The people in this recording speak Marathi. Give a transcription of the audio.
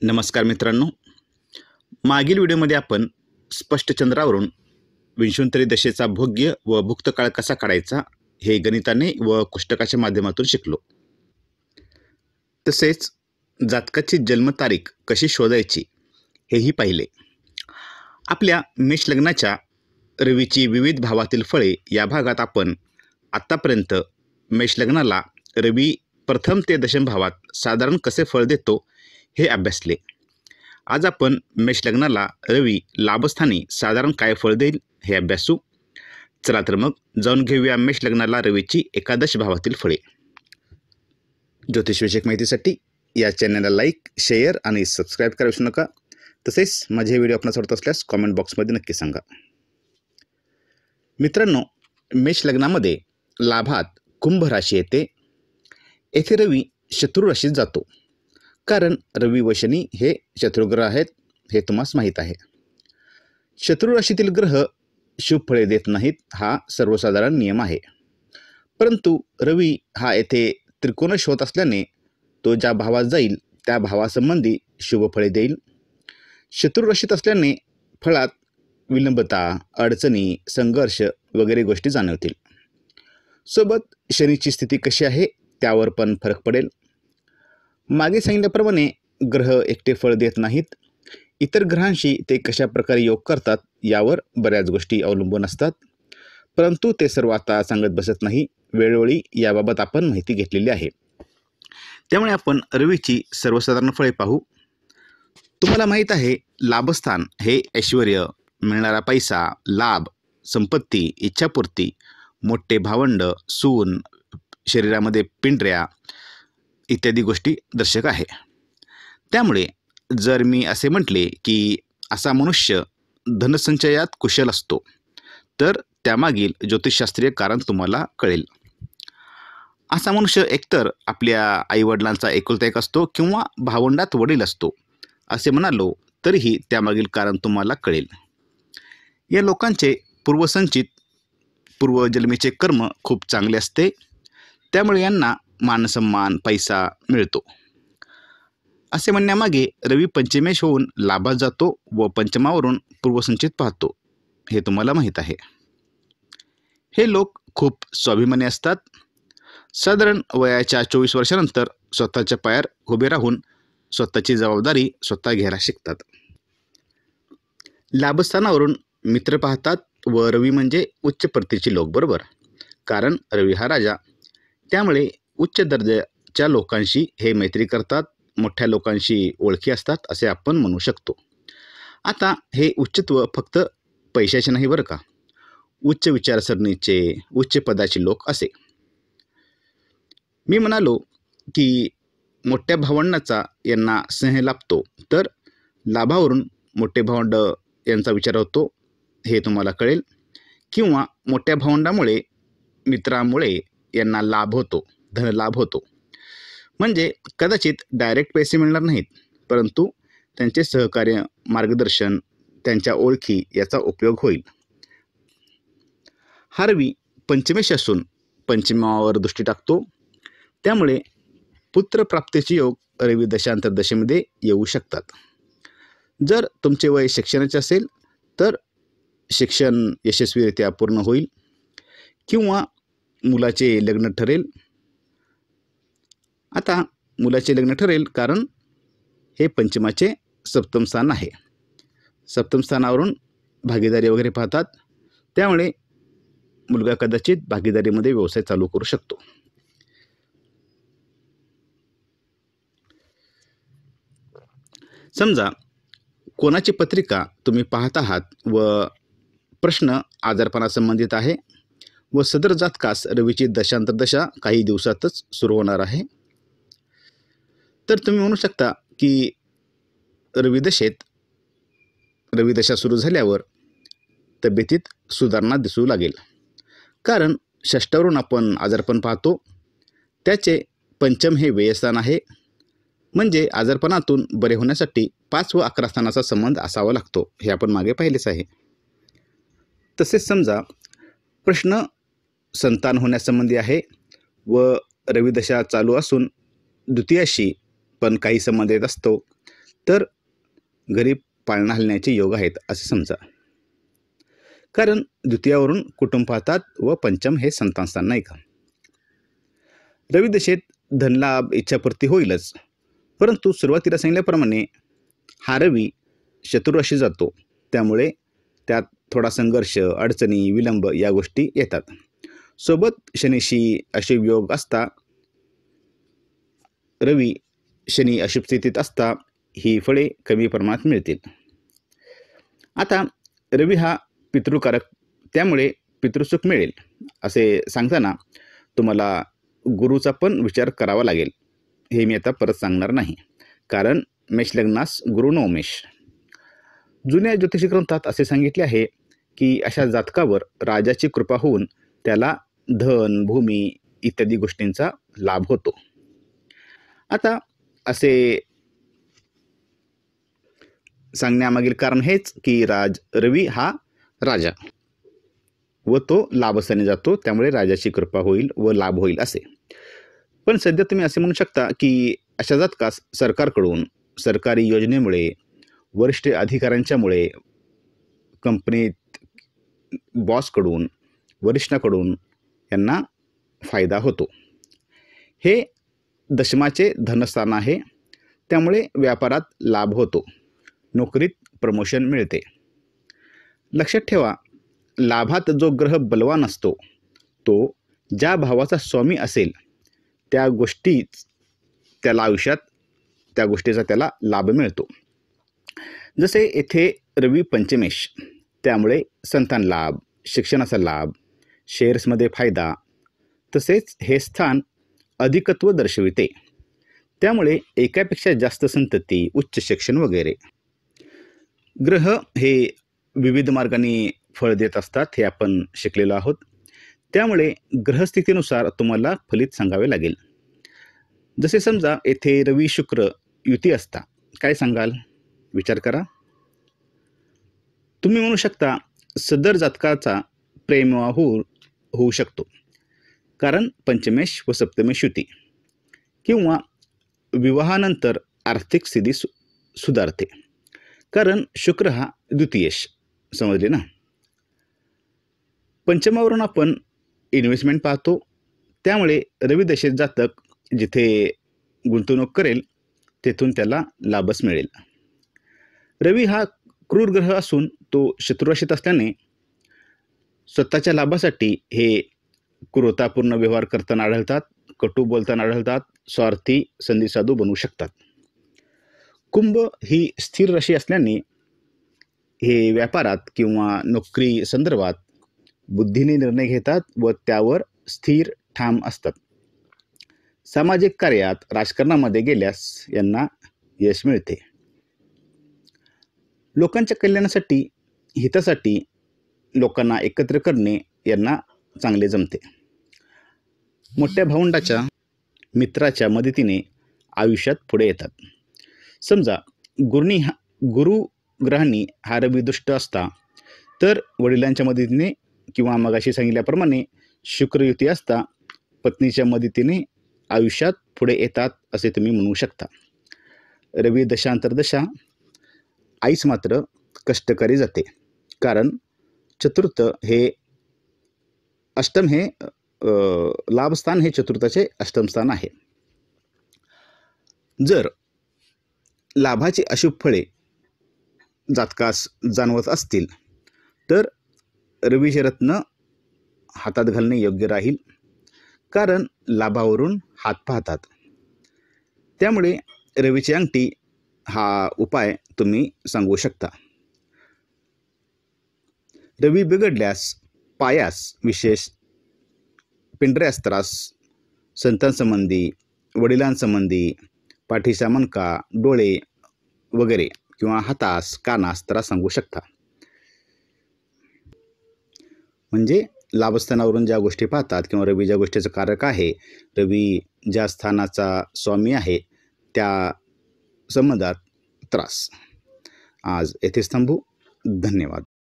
नमस्कार मित्रांनो, मागील व्हिडिओमध्ये आपण स्पष्ट चंद्रावरून विंशोत्तरी दशेचा भोग्य व भुक्त काळ कसा काढायचा हे गणिताने व कोष्टकाच्या माध्यमातून शिकलो। तसेच जातकाची जन्मतारीख कशी शोधायची हेही पाहिले। आपल्या मेष लग्नाच्या रवीची विविध भावातील फळे या भागात आपण आत्तापर्यंत मेष लग्नाला रवी प्रथम ते दशम भावात साधारण कसे फळ देतो हे अभ्यासले। आज आपण मेष लग्नाला रवी लाभस्थानी साधारण काय फळ देईल हे अभ्यासू। चला तर मग जाऊन घेऊया मेष लग्नाला रवीची एकादश भावातील फळे। ज्योतिषविषयक माहितीसाठी या चॅनलला लाईक, शेअर आणि सबस्क्राईब करा विसरू नका। तसेच माझे व्हिडिओ आपणास आवडत असल्यास कॉमेंट बॉक्समध्ये नक्की सांगा। मित्रांनो, मेष लग्नामध्ये लाभात कुंभ राशी येते। येथे रवी शत्रू राशीत जातो, कारण रवी व शनी हे शत्रुग्रह आहेत हे तुम्हाला माहीत आहे। शत्रू राशीतील ग्रह शुभ फळे देत नाहीत हा सर्वसाधारण नियम आहे, परंतु रवी हा येथे त्रिकोणश होत असल्याने तो ज्या भावात जाईल त्या भावासंबंधी शुभ फळे देईल। शत्रू राशीत असल्याने फळात विलंबता, अडचणी, संघर्ष वगैरे गोष्टी जाणवतील। सोबत शनीची स्थिती कशी आहे त्यावर पण फरक पडेल। मागे सांगितल्याप्रमाणे ग्रह एकटे फळ देत नाहीत, इतर ग्रहांशी ते कशा प्रकारे योग करतात यावर बऱ्याच गोष्टी अवलंबून असतात, परंतु ते सर्व आता सांगत बसत नाही। वेळोवेळी याबाबत आपण माहिती घेतलेली आहे, त्यामुळे आपण रवीची सर्वसाधारण फळे पाहू। तुम्हाला माहीत आहे, लाभस्थान हे ऐश्वर्य, मिळणारा पैसा, लाभ, संपत्ती, इच्छापूर्ती, मोठे भावंड, सून, शरीरामध्ये पिंढऱ्या इत्यादी गोष्टी दर्शक आहे। त्यामुळे जर मी असे म्हटले की असा मनुष्य धनसंचयात कुशल असतो, तर त्यामागील ज्योतिषशास्त्रीय कारण तुम्हाला कळेल। असा मनुष्य एकतर आपल्या आईवडिलांचा एकुलता एक असतो किंवा भावंडात वडील असतो असे म्हणालो तरीही त्यामागील कारण तुम्हाला कळेल। या लोकांचे पूर्वसंचित पूर्वजन्मीचे कर्म खूप चांगले असते, त्यामुळे यांना मानसन्मान, पैसा मिळतो। असे म्हणण्यामागे रवी पंचमेश होऊन लाभात जातो व पंचमावरून पूर्वसंचित पाहतो हे तुम्हाला माहीत आहे। हे लोक खूप स्वाभिमानी असतात। साधारण वयाच्या 24 वर्षानंतर स्वतःच्या पायावर उभे राहून स्वतःची जबाबदारी स्वतः घ्यायला शिकतात। लाभस्थानावरून मित्र पाहतात व रवी म्हणजे उच्च प्रतीचे लोक, बरोबर, कारण रवी हा राजा, त्यामुळे उच्च दर्जाच्या लोकांशी हे मैत्री करतात, मोठ्या लोकांशी ओळखी असतात असे आपण म्हणू शकतो। आता हे उच्चत्व फक्त पैशाचे नाही बरं का, उच्च विचारसरणीचे, उच्च पदाचे लोक असे। मी म्हणालो की मोठ्या भावंडाचा यांना स्नेह लाभतो, तर लाभावरून मोठे भावंड यांचा विचार होतो हे तुम्हाला कळेल, किंवा मोठ्या भावंडामुळे, मित्रामुळे यांना लाभ होतो, धनलाभ होतो। म्हणजे कदाचित डायरेक्ट पैसे मिळणार नाहीत, परंतु त्यांचे सहकार्य, मार्गदर्शन, त्यांच्या ओळखी याचा उपयोग होईल। हा रवी पंचमेश असून पंचमावर दृष्टी टाकतो, त्यामुळे पुत्रप्राप्तीचे योग रवी दशांतरदशेमध्ये येऊ शकतात। जर तुमचे वय शिक्षणाचे असेल तर शिक्षण यशस्वीरित्या पूर्ण होईल, किंवा मुलाचे लग्न ठरेल। आता मुलाचे लग्न ठरेल कारण हे पंचमाचे सप्तम स्थान आहे। सप्तम स्थानावरून भागीदारी वगैरे पाहतात, त्यामुळे मुलगा कदाचित भागीदारीमध्ये व्यवसाय चालू करू शकतो। समजा कोणाची पत्रिका तुम्ही पाहत आहात व प्रश्न आजारपणासंबंधित आहे व सदर जातकास रवीची दशांतरदशा काही दिवसातच सुरू होणार आहे, तर तुम्ही म्हणू शकता की रविदशा सुरू झाल्यावर तब्येतीत सुधारणा दिसू लागेल, कारण षष्ठावरून आपण आजारपण पाहतो, त्याचे पंचम हे व्ययस्थान आहे, म्हणजे आजारपणातून बरे होण्यासाठी 5 व 11 स्थानाचा संबंध असावा लागतो हे आपण मागे पाहिलेच आहे। तसेच समजा प्रश्न संतान होण्यासंबंधी आहे व रविदशा चालू असून द्वितीयाशी पण काही संबंध येत असतो, तर घरी पाळणा हलण्याचे योग आहेत असे समजा. कारण द्वितीयावरून कुटुंब पाहतात व पंचम हे संतान स्थान नाही का. रवी दशेत धनलाभ इच्छापूर्ती होईलच, परंतु सुरुवातीला सांगितल्याप्रमाणे हा रवी शत्रुराशी जातो, त्यामुळे त्यात थोडा संघर्ष, अडचणी, विलंब या गोष्टी येतात. सोबत शनीशी अशुभ योग असता, रवी शनी अशुभ स्थितीत असता ही फळे कमी प्रमाणात मिळतील. आता रवी हा पितृकारक, त्यामुळे पितृसुख मिळेल असे सांगताना तुम्हाला गुरुचा पण विचार करावा लागेल. हे मी आता परत सांगणार नाही, कारण मेष लग्नास गुरु नो मेष. जुन्या ज्योतिषी ग्रंथात असे सांगितले आहे की अशा जातकावर राजाची कृपा होऊन त्याला धन, भूमी इत्यादी गोष्टींचा लाभ होतो. आता असे सांगण्यामागील कारण हेच की रवी हा राजा व तो लाभस्थानी जातो, त्यामुळे राजाची कृपा होईल व लाभ होईल असे. पण सध्या तुम्ही असे म्हणू शकता की अशा जातकास सरकारकडून, सरकारी योजनेमुळे, वरिष्ठ अधिकाऱ्यांच्यामुळे, कंपनीत बॉसकडून, वरिष्ठाकडून यांना फायदा होतो. हे दशमाचे धनस्थान आहे, त्यामुळे व्यापारात लाभ होतो, नोकरीत प्रमोशन मिळते. लक्षात ठेवा, लाभात जो ग्रह बलवान असतो तो ज्या भावाचा स्वामी असेल त्या गोष्टीच त्याला आयुष्यात त्या गोष्टीचा त्याला लाभ मिळतो. जसे येथे रवी पंचमेश, त्यामुळे संतान लाभ, शिक्षणाचा लाभ, शेअर्समध्ये फायदा, तसेच हे स्थान अधिकत्व दर्शविते, त्यामुळे एकापेक्षा जास्त संतती, उच्च शिक्षण वगैरे. ग्रह हे विविध मार्गाने फळ देत असतात, हे आपण शिकलेलो आहोत. त्यामुळे ग्रहस्थितीनुसार तुम्हाला फलित सांगावे लागेल. जसे समजा येथे रवी शुक्र युती असता, काय सांगाल विचार करा. तुम्ही म्हणू शकता सदर जातकाचा प्रेमविवाह होऊ शकतो, कारण पंचमेश व सप्तमेश युती, किंवा विवाहानंतर आर्थिक स्थिती सुधारते, कारण शुक्र हा द्वितीयेश, समजले ना. पंचमावरून आपण इन्व्हेस्टमेंट पाहतो, त्यामुळे रवी दशेत जातक जिथे गुंतवणूक करेल तेथून त्याला लाभच मिळेल. रवी हा क्रूर ग्रह असून तो शत्रुराशीत असल्याने स्वतःच्या लाभासाठी हे क्रूरतापूर्ण व्यवहार करताना आढळतात, कटू बोलताना आढळतात, स्वार्थी, संधीसाधू बनवू शकतात. कुंभ ही स्थिर राशी असल्याने हे व्यापारात किंवा नोकरी संदर्भात बुद्धीने निर्णय घेतात व त्यावर स्थिर ठाम असतात. सामाजिक कार्यात, राजकारणामध्ये गेल्यास यांना यश मिळते. लोकांच्या कल्याणासाठी, हितासाठी लोकांना एकत्र करणे यांना चांगले जमते. मोठ्या भावंडाच्या, मित्राच्या मदतीने आयुष्यात पुढे येतात. समजा गुरु ग्रहांनी हा रवी दुष्ट असता तर वडिलांच्या मदतीने किंवा मगाशी सांगितल्याप्रमाणे शुक्रयुती असता पत्नीच्या मदतीने आयुष्यात पुढे येतात असे तुम्ही म्हणू शकता. रवी दशांतरदशा आईस मात्र कष्टकरी जाते, कारण चतुर्थ हे अष्टम हे लाभस्थान हे चतुर्थाचे अष्टम स्थान आहे. जर लाभाची अशुभ फळे जातकास जाणवत असतील तर रवीचे रत्न हातात घालणे योग्य राहील, कारण लाभावरून हात पाहतात. त्यामुळे रवीची अंगठी हा उपाय तुम्ही सांगू शकता. रवी बिघडल्यास पायास विशेष पिंढऱ्यास त्रास, संतांसंबंधी, वडिलांसंबंधी, पाठीचा मणका, डोळे वगैरे किंवा हातास, कानास त्रास सांगू शकता. म्हणजे लाभस्थानावरून ज्या गोष्टी पाहतात किंवा रवी ज्या गोष्टीचं कारक आहे, रवी ज्या स्थानाचा स्वामी आहे त्या संबंधात त्रास. आज येथेच थांबू. धन्यवाद.